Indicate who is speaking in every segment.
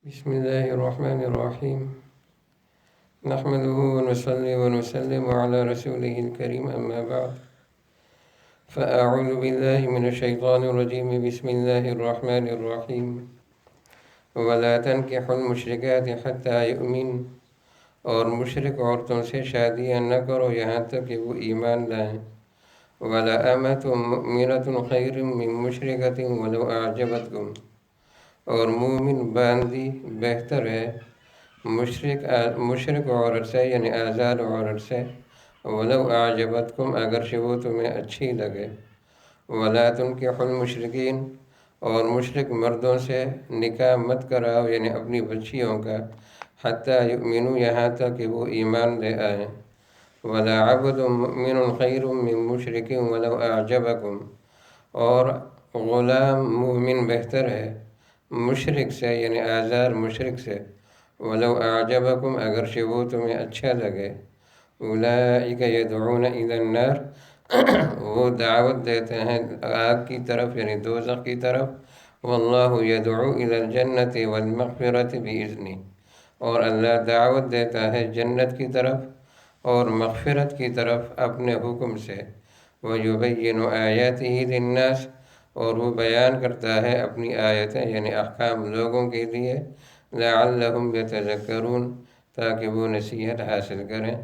Speaker 1: بسم الله الرحمن الرحيم. نحمده ونصلي ونسلم على رسوله الكريم، أما بعد، فأعوذ بالله من الشيطان الرجيم. بسم الله الرحمن الرحيم. ولا تنكحوا المشركات حتى يؤمن، اور مشرک عورتوں سے شادیاں نہ کرو یہاں تک کہ وہ ایمان لائیں. ولا أمة مؤمنة خير من مشركة ولو أعجبتكم، اور مومن باندی بہتر ہے مشرک عورت سے، یعنی آزاد عورت سے. ولو اعجبتکم، اگرچہ وہ تمہیں اچھی لگے. ولا تنکحوا المشرکین، اور مشرک مردوں سے نکاح مت کراؤ، یعنی اپنی بچیوں کا. حتی یؤمنوا، یہاں تک کہ وہ ایمان لے آئیں. ولا عبد مؤمن خیر من مشرک ولو اعجبکم، اور غلام مومن بہتر ہے مشرک سے، یعنی آزاد مشرک سے. ولو اعجبکم، اگرچہ وہ تمہیں اچھا لگے. اولئک یدعون الی النار، وہ دعوت دیتے ہیں آگ کی طرف، یعنی دوزخ کی طرف. واللہ یدعو الی الجنۃ والمغفرۃ باذنہ، اور اللہ دعوت دیتا ہے جنت کی طرف اور مغفرت کی طرف اپنے حکم سے. ویبین آیاتہ للناس، اور وہ بیان کرتا ہے اپنی آیتیں، یعنی احکام لوگوں کے لیے. لعلہم یتذکرون، تاکہ وہ نصیحت حاصل کریں،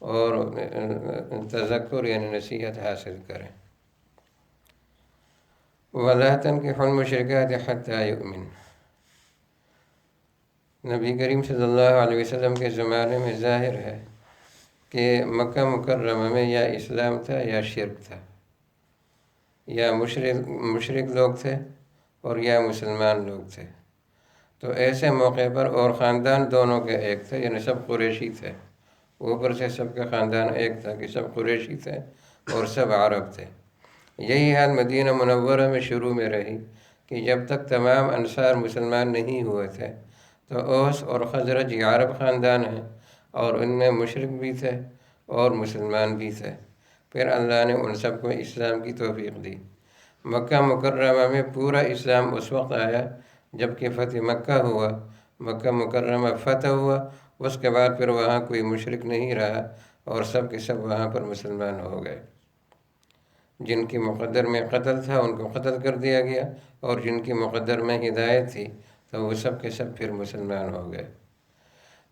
Speaker 1: اور تذکر یعنی نصیحت حاصل کریں. ولا تنکحوا المشرکات حتی یؤمن، نبی کریم صلی اللہ علیہ وسلم کے زمانے میں ظاہر ہے کہ مکہ مکرمہ میں یا اسلام تھا یا شرک تھا، یا مشرک لوگ تھے اور یا مسلمان لوگ تھے. تو ایسے موقع پر، اور خاندان دونوں کے ایک تھے، یعنی سب قریشی تھے. اوپر سے سب کا خاندان ایک تھا کہ سب قریشی تھے اور سب عرب تھے. یہی حال مدینہ منورہ میں شروع میں رہی کہ جب تک تمام انصار مسلمان نہیں ہوئے تھے. تو اوس اور خزرج یہ عرب خاندان ہیں، اور ان میں مشرک بھی تھے اور مسلمان بھی تھے. پھر اللہ نے ان سب کو اسلام کی توفیق دی. مکہ مکرمہ میں پورا اسلام اس وقت آیا جب کہ فتح مکہ ہوا، مکہ مکرمہ فتح ہوا. اس کے بعد پھر وہاں کوئی مشرک نہیں رہا، اور سب کے سب وہاں پر مسلمان ہو گئے. جن کی مقدر میں قتل تھا ان کو قتل کر دیا گیا، اور جن کی مقدر میں ہدایت تھی تو وہ سب کے سب پھر مسلمان ہو گئے.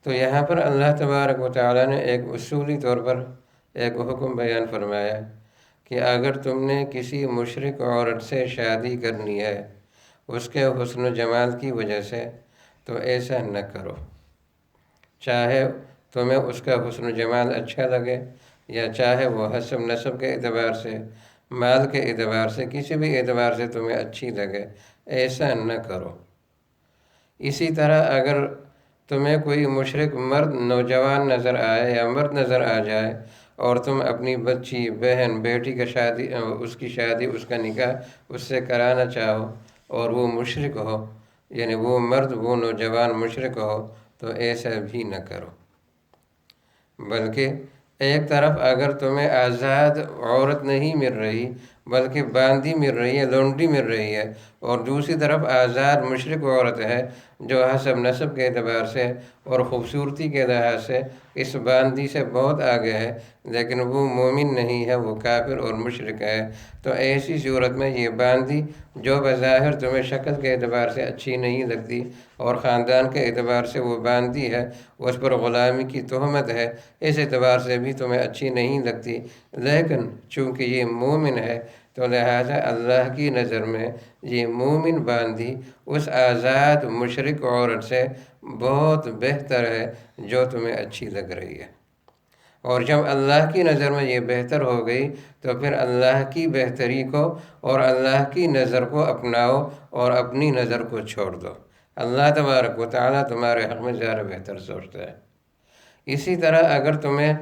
Speaker 1: تو یہاں پر اللہ تبارک و تعالیٰ نے ایک اصولی طور پر ایک حکم بیان فرمایا کہ اگر تم نے کسی مشرک عورت سے شادی کرنی ہے اس کے حسن و جمال کی وجہ سے، تو ایسا نہ کرو. چاہے تمہیں اس کا حسن و جمال اچھا لگے، یا چاہے وہ حسب نسب کے اعتبار سے، مال کے اعتبار سے، کسی بھی اعتبار سے تمہیں اچھی لگے، ایسا نہ کرو. اسی طرح اگر تمہیں کوئی مشرک مرد نوجوان نظر آئے یا مرد نظر آ جائے، اور تم اپنی بچی، بہن، بیٹی کا شادی، اس کا نکاح اس سے کرانا چاہو، اور وہ مشرک ہو، یعنی وہ مرد، وہ نوجوان مشرک ہو، تو ایسا بھی نہ کرو. بلکہ ایک طرف اگر تمہیں آزاد عورت نہیں مل رہی بلکہ باندی مل رہی ہے، لونڈی مل رہی ہے، اور دوسری طرف آزاد مشرک عورت ہے جو حسب نسب کے اعتبار سے اور خوبصورتی کے لحاظ سے اس باندی سے بہت آگے ہے، لیکن وہ مومن نہیں ہے، وہ کافر اور مشرک ہے. تو ایسی صورت میں یہ باندی جو بظاہر تمہیں شکل کے اعتبار سے اچھی نہیں لگتی اور خاندان کے اعتبار سے وہ باندی ہے، اس پر غلامی کی تہمت ہے، اس اعتبار سے بھی تمہیں اچھی نہیں لگتی، لیکن چونکہ یہ مومن ہے تو لہٰذا اللہ کی نظر میں یہ مومن باندی اس آزاد مشرک عورت سے بہت بہتر ہے جو تمہیں اچھی لگ رہی ہے. اور جب اللہ کی نظر میں یہ بہتر ہو گئی تو پھر اللہ کی بہتری کو اور اللہ کی نظر کو اپناؤ اور اپنی نظر کو چھوڑ دو. اللہ تبارک و تعالیٰ تمہارے حق میں زیادہ بہتر سوچتا ہے. اسی طرح اگر تمہیں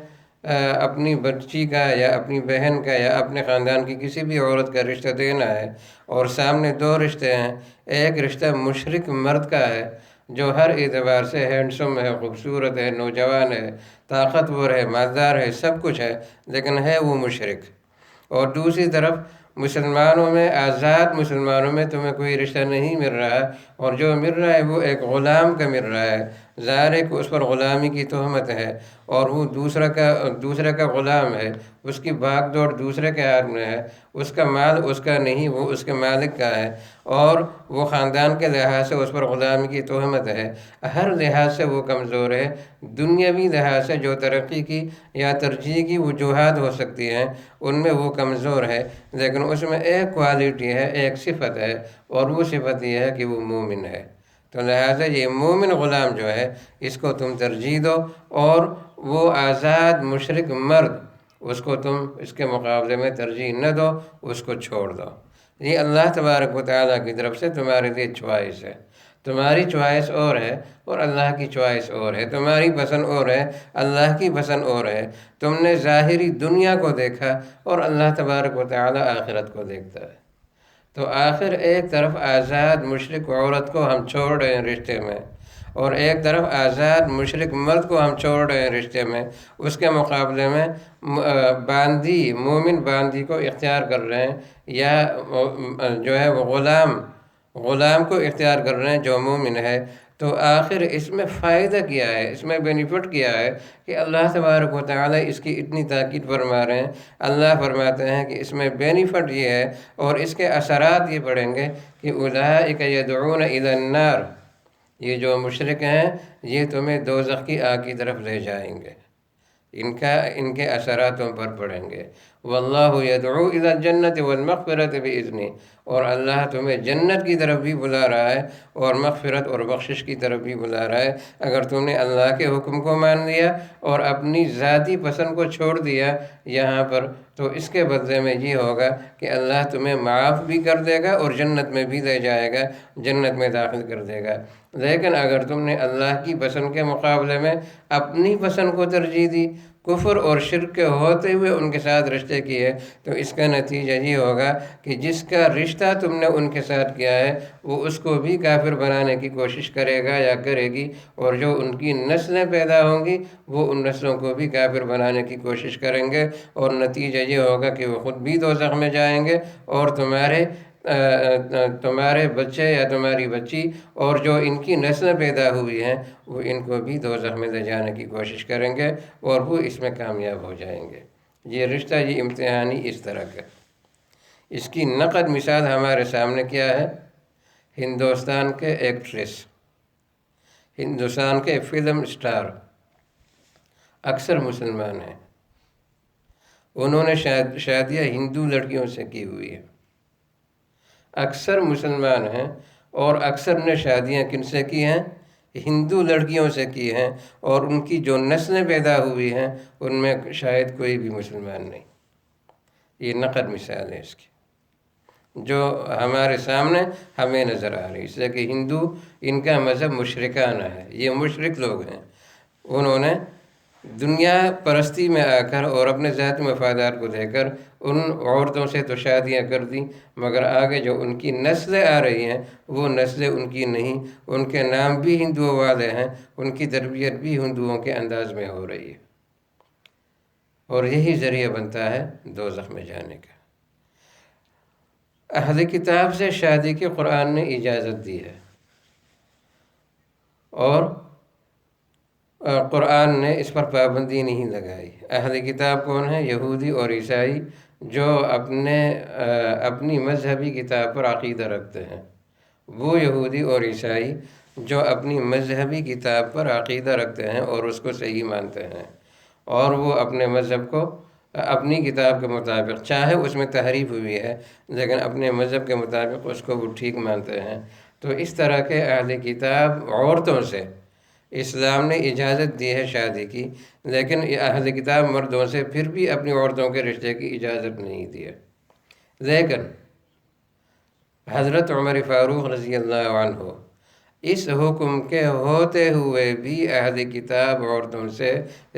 Speaker 1: اپنی بچی کا یا اپنی بہن کا یا اپنے خاندان کی کسی بھی عورت کا رشتہ دینا ہے، اور سامنے دو رشتے ہیں، ایک رشتہ مشرک مرد کا ہے جو ہر اعتبار سے ہینڈسم ہے، خوبصورت ہے، نوجوان ہے، طاقتور ہے، مالدار ہے، سب کچھ ہے، لیکن ہے وہ مشرک. اور دوسری طرف مسلمانوں میں، آزاد مسلمانوں میں تمہیں کوئی رشتہ نہیں مل رہا، اور جو مل رہا ہے وہ ایک غلام کا مل رہا ہے، ظاہر ہے کہ اس پر غلامی کی تہمت ہے، اور وہ دوسرے کا غلام ہے، اس کی بھاگ دوڑ دوسرے کے ہاتھ میں ہے، اس کا مال اس کا نہیں، وہ اس کے مالک کا ہے، اور وہ خاندان کے لحاظ سے اس پر غلامی کی تہمت ہے، ہر لحاظ سے وہ کمزور ہے۔ دنیاوی لحاظ سے جو ترقی کی یا ترجیح کی وجوہات ہو سکتی ہیں ان میں وہ کمزور ہے، لیکن اس میں ایک کوالٹی ہے، ایک صفت ہے، اور وہ صفت یہ ہے کہ وہ مومن ہے۔ تو لہٰذا یہ مومن غلام جو ہے اس کو تم ترجیح دو، اور وہ آزاد مشرک مرد اس کو تم اس کے مقابلے میں ترجیح نہ دو، اس کو چھوڑ دو۔ یہ اللہ تبارک و تعالیٰ کی طرف سے تمہارے لیے چوائس ہے۔ تمہاری چوائس اور ہے اور اللہ کی چوائس اور ہے، تمہاری پسند اور ہے، اللہ کی پسند اور ہے۔ تم نے ظاہری دنیا کو دیکھا اور اللہ تبارک و تعالیٰ آخرت کو دیکھتا ہے۔ تو آخر ایک طرف آزاد مشرک عورت کو ہم چھوڑ رہے ہیں رشتے میں، اور ایک طرف آزاد مشرک مرد کو ہم چھوڑ رہے ہیں رشتے میں، اس کے مقابلے میں باندی مومن باندی کو اختیار کر رہے ہیں، یا جو ہے وہ غلام کو اختیار کر رہے ہیں جو مومن ہے۔ تو آخر اس میں فائدہ کیا ہے، اس میں بینیفٹ کیا ہے کہ اللہ تبارک و تعالیٰ اس کی اتنی تاکید فرما رہے ہیں۔ اللہ فرماتے ہیں کہ اس میں بینیفٹ یہ ہے اور اس کے اثرات یہ پڑیں گے کہ اولئک یدعون الی النار، یہ جو مشرک ہیں یہ تمہیں دوزخ کی آگ کی طرف لے جائیں گے، ان کے اثرات تم پر پڑیں گے۔ واللہ یدعو الی الجنۃ والمغفرۃ باذنہ، اور اللہ تمہیں جنت کی طرف بھی بلا رہا ہے اور مغفرت اور بخشش کی طرف بھی بلا رہا ہے، اگر تم نے اللہ کے حکم کو مان لیا اور اپنی ذاتی پسند کو چھوڑ دیا یہاں پر، تو اس کے بدلے میں یہ ہوگا کہ اللہ تمہیں معاف بھی کر دے گا اور جنت میں بھی لے جائے گا، جنت میں داخل کر دے گا۔ لیکن اگر تم نے اللہ کی پسند کے مقابلے میں اپنی پسند کو ترجیح دی، کفر اور شرک کے ہوتے ہوئے ان کے ساتھ رشتے کیے، تو اس کا نتیجہ یہ ہوگا کہ جس کا رشتہ تم نے ان کے ساتھ کیا ہے وہ اس کو بھی کافر بنانے کی کوشش کرے گا یا کرے گی، اور جو ان کی نسلیں پیدا ہوں گی وہ ان نسلوں کو بھی کافر بنانے کی کوشش کریں گے، اور نتیجہ یہ ہوگا کہ وہ خود بھی دوزخ میں جائیں گے، اور تمہارے بچے یا تمہاری بچی اور جو ان کی نسلیں پیدا ہوئی ہیں وہ ان کو بھی دوزخ میں لے جانے کی کوشش کریں گے، اور وہ اس میں کامیاب ہو جائیں گے۔ یہ رشتہ، یہ امتحانی اس طرح کا۔ اس کی نقد مثال ہمارے سامنے کیا ہے؟ ہندوستان کے ایکٹریس، ہندوستان کے فلم اسٹار اکثر مسلمان ہیں، انہوں نے شادیاں ہندو لڑکیوں سے کی ہوئی ہیں، اکثر مسلمان ہیں، اور اکثر نے شادیاں کن سے کی ہیں؟ ہندو لڑکیوں سے کی ہیں، اور ان کی جو نسلیں پیدا ہوئی ہیں ان میں شاید کوئی بھی مسلمان نہیں۔ یہ نقد مثال ہے اس کی، جو ہمارے سامنے ہمیں نظر آ رہی ہے، اس لیے کہ ہندو ان کا مذہب مشرکانہ ہے، یہ مشرک لوگ ہیں، انہوں نے دنیا پرستی میں آ کر اور اپنے ذاتی مفادات کو دے کر ان عورتوں سے تو شادیاں کر دیں، مگر آگے جو ان کی نسلیں آ رہی ہیں وہ نسلیں ان کی نہیں، ان کے نام بھی ہندوؤں والے ہیں، ان کی تربیت بھی ہندوؤں کے انداز میں ہو رہی ہے، اور یہی ذریعہ بنتا ہے دوزخ میں جانے کا۔ اہل کتاب سے شادی کی قرآن نے اجازت دی ہے، اور قرآن نے اس پر پابندی نہیں لگائی۔ اہل کتاب کون ہیں؟ یہودی اور عیسائی، جو اپنی مذہبی کتاب پر عقیدہ رکھتے ہیں۔ وہ یہودی اور عیسائی جو اپنی مذہبی کتاب پر عقیدہ رکھتے ہیں اور اس کو صحیح مانتے ہیں، اور وہ اپنے مذہب کو اپنی کتاب کے مطابق، چاہے اس میں تحریف ہوئی ہے لیکن اپنے مذہب کے مطابق اس کو وہ ٹھیک مانتے ہیں، تو اس طرح کے اہل کتاب عورتوں سے اسلام نے اجازت دی ہے شادی کی، لیکن اہل کتاب مردوں سے پھر بھی اپنی عورتوں کے رشتے کی اجازت نہیں دی ہے۔ لیکن حضرت عمر فاروق رضی اللہ عنہ اس حکم کے ہوتے ہوئے بھی اہل کتاب عورتوں سے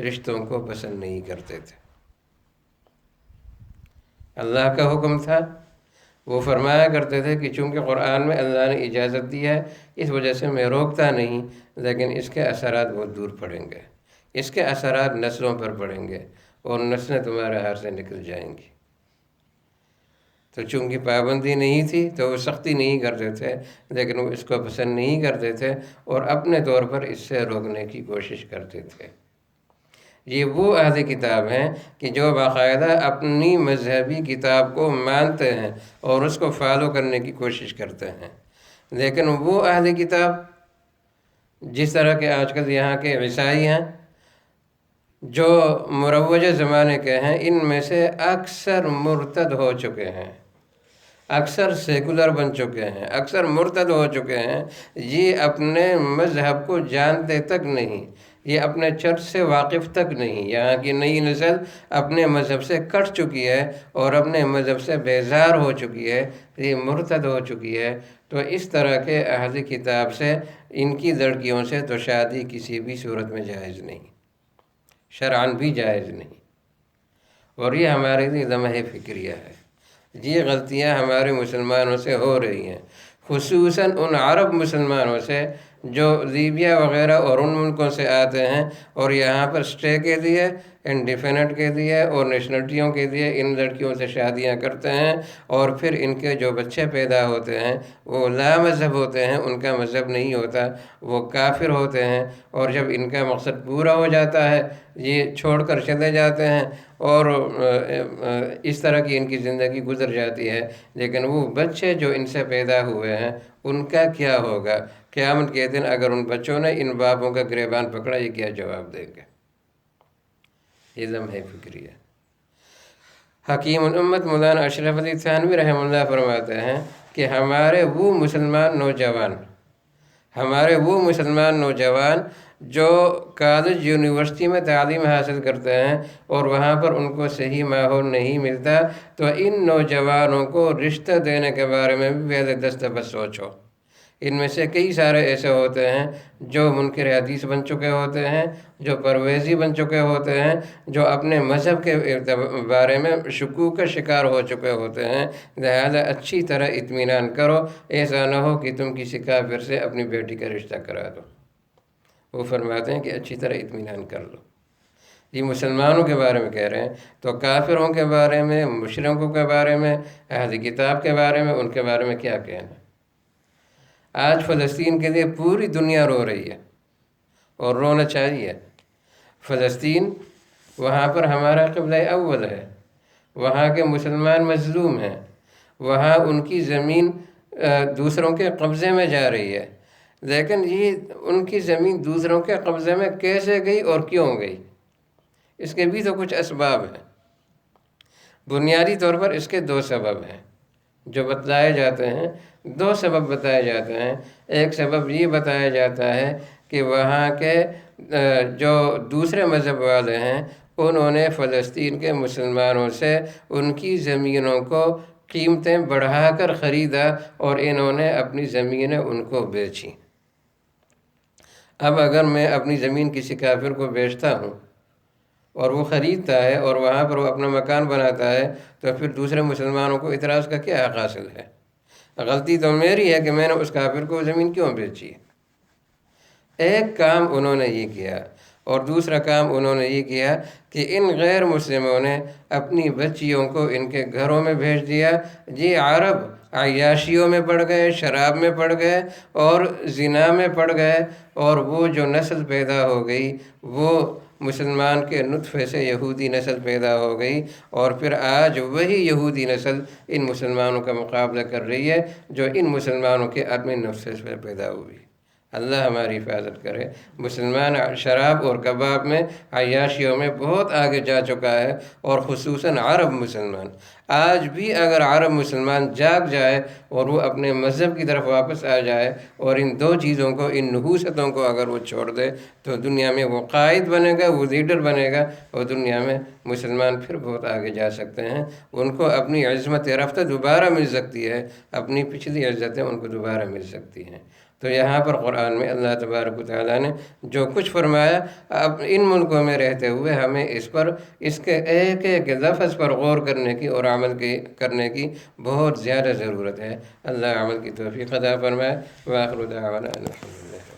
Speaker 1: رشتوں کو پسند نہیں کرتے تھے۔ اللہ کا حکم تھا، وہ فرمایا کرتے تھے کہ چونکہ قرآن میں اللہ نے اجازت دی ہے اس وجہ سے میں روکتا نہیں، لیکن اس کے اثرات بہت دور پڑیں گے، اس کے اثرات نسلوں پر پڑیں گے، اور نسلیں تمہارے ہاتھ سے نکل جائیں گی۔ تو چونکہ پابندی نہیں تھی تو وہ سختی نہیں کرتے تھے، لیکن وہ اس کو پسند نہیں کرتے تھے اور اپنے طور پر اس سے روکنے کی کوشش کرتے تھے۔ یہ وہ اہل کتاب ہیں کہ جو باقاعدہ اپنی مذہبی کتاب کو مانتے ہیں اور اس کو فالو کرنے کی کوشش کرتے ہیں، لیکن وہ اہل کتاب جس طرح کے آج کل یہاں کے عیسائی ہیں جو مروجہ زمانے کے ہیں، ان میں سے اکثر مرتد ہو چکے ہیں، اکثر سیکولر بن چکے ہیں، اکثر مرتد ہو چکے ہیں۔ یہ اپنے مذہب کو جانتے تک نہیں، یہ اپنے چرچ سے واقف تک نہیں۔ یہاں کی نئی نسل اپنے مذہب سے کٹ چکی ہے اور اپنے مذہب سے بیزار ہو چکی ہے، یہ مرتد ہو چکی ہے۔ تو اس طرح کے اہل کتاب سے، ان کی لڑکیوں سے تو شادی کسی بھی صورت میں جائز نہیں، شرعاً بھی جائز نہیں، اور یہ ہمارے لیے لمحہ فکریہ ہے۔ یہ غلطیاں ہمارے مسلمانوں سے ہو رہی ہیں، خصوصاً ان عرب مسلمانوں سے جو لیبیا وغیرہ اور ان ملکوں سے آتے ہیں اور یہاں پر اسٹے کے لیے، انڈیفینٹ کے لیے اور نیشنلٹیوں کے لیے ان لڑکیوں سے شادیاں کرتے ہیں، اور پھر ان کے جو بچے پیدا ہوتے ہیں وہ لا مذہب ہوتے ہیں، ان کا مذہب نہیں ہوتا، وہ کافر ہوتے ہیں، اور جب ان کا مقصد پورا ہو جاتا ہے یہ چھوڑ کر چلے جاتے ہیں اور اس طرح کی ان کی زندگی گزر جاتی ہے۔ لیکن وہ بچے جو ان سے پیدا ہوئے ہیں ان کا کیا ہوگا؟ قیامت کے دن اگر ان بچوں نے ان باپوں کا گریبان پکڑا، یہ کیا جواب دیں گے؟ یہ لمحہ فکری ہے۔ حکیم الامت مولانا اشرف علی تھانوی رحمہ اللہ فرماتے ہیں کہ ہمارے وہ مسلمان نوجوان جو کالج یونیورسٹی میں تعلیم حاصل کرتے ہیں اور وہاں پر ان کو صحیح ماحول نہیں ملتا، تو ان نوجوانوں کو رشتہ دینے کے بارے میں بھی پہلے دستبس سوچو۔ ان میں سے کئی سارے ایسے ہوتے ہیں جو منکر حدیث بن چکے ہوتے ہیں، جو پرویزی بن چکے ہوتے ہیں، جو اپنے مذہب کے بارے میں شکوک کا شکار ہو چکے ہوتے ہیں۔ لہذا اچھی طرح اطمینان کرو، ایسا نہ ہو کہ تم کسی کافر سے اپنی بیٹی کا رشتہ کرا دو۔ وہ فرماتے ہیں کہ اچھی طرح اطمینان کر لو۔ یہ مسلمانوں کے بارے میں کہہ رہے ہیں، تو کافروں کے بارے میں، مشرکوں کے بارے میں، اہل کتاب کے بارے میں، ان کے بارے میں کیا کہنا؟ آج فلسطین کے لیے پوری دنیا رو رہی ہے اور رونا چاہیے۔ فلسطین، وہاں پر ہمارا قبلہ اول ہے، وہاں کے مسلمان مظلوم ہیں، وہاں ان کی زمین دوسروں کے قبضے میں جا رہی ہے، لیکن یہ ان کی زمین دوسروں کے قبضے میں کیسے گئی اور کیوں گئی؟ اس کے بھی تو کچھ اسباب ہیں۔ بنیادی طور پر اس کے دو سبب ہیں جو بتلائے جاتے ہیں، دو سبب بتائے جاتے ہیں۔ ایک سبب یہ بتایا جاتا ہے کہ وہاں کے جو دوسرے مذہب والے ہیں انہوں نے فلسطین کے مسلمانوں سے ان کی زمینوں کو قیمتیں بڑھا کر خریدا اور انہوں نے اپنی زمینیں ان کو بیچی۔ اب اگر میں اپنی زمین کسی کافر کو بیچتا ہوں اور وہ خریدتا ہے اور وہاں پر وہ اپنا مکان بناتا ہے، تو پھر دوسرے مسلمانوں کو اعتراض کا کیا حق حاصل ہے؟ غلطی تو میری ہے کہ میں نے اس کافر کو زمین کیوں بیچی؟ ایک کام انہوں نے یہ کیا، اور دوسرا کام انہوں نے یہ کیا کہ ان غیر مسلموں نے اپنی بچیوں کو ان کے گھروں میں بھیج دیا۔ یہ عرب عیاشیوں میں پڑ گئے، شراب میں پڑ گئے اور زنا میں پڑ گئے، اور وہ جو نسل پیدا ہو گئی وہ مسلمان کے نطفے سے یہودی نسل پیدا ہو گئی، اور پھر آج وہی یہودی نسل ان مسلمانوں کا مقابلہ کر رہی ہے جو ان مسلمانوں کے عدم نطفے سے پیدا ہوئی۔ اللہ ہماری حفاظت کرے۔ مسلمان شراب اور کباب میں، عیاشیوں میں بہت آگے جا چکا ہے، اور خصوصاً عرب مسلمان۔ آج بھی اگر عرب مسلمان جاگ جائے اور وہ اپنے مذہب کی طرف واپس آ جائے اور ان دو چیزوں کو، ان نحوستوں کو اگر وہ چھوڑ دے، تو دنیا میں وہ قائد بنے گا، وہ لیڈر بنے گا، اور دنیا میں مسلمان پھر بہت آگے جا سکتے ہیں۔ ان کو اپنی عظمت رفتہ دوبارہ مل سکتی ہے، اپنی پچھلی عزتیں ان کو دوبارہ مل سکتی ہیں۔ تو یہاں پر قرآن میں اللہ تبارک و تعالیٰ نے جو کچھ فرمایا، اب ان ملکوں میں رہتے ہوئے ہمیں اس کے ایک ایک لفظ پر غور کرنے کی اور عمل کرنے کی بہت زیادہ ضرورت ہے۔ اللہ عمل کی توفیق عطا فرمائے۔ وآخر دعوانا الحمدللہ۔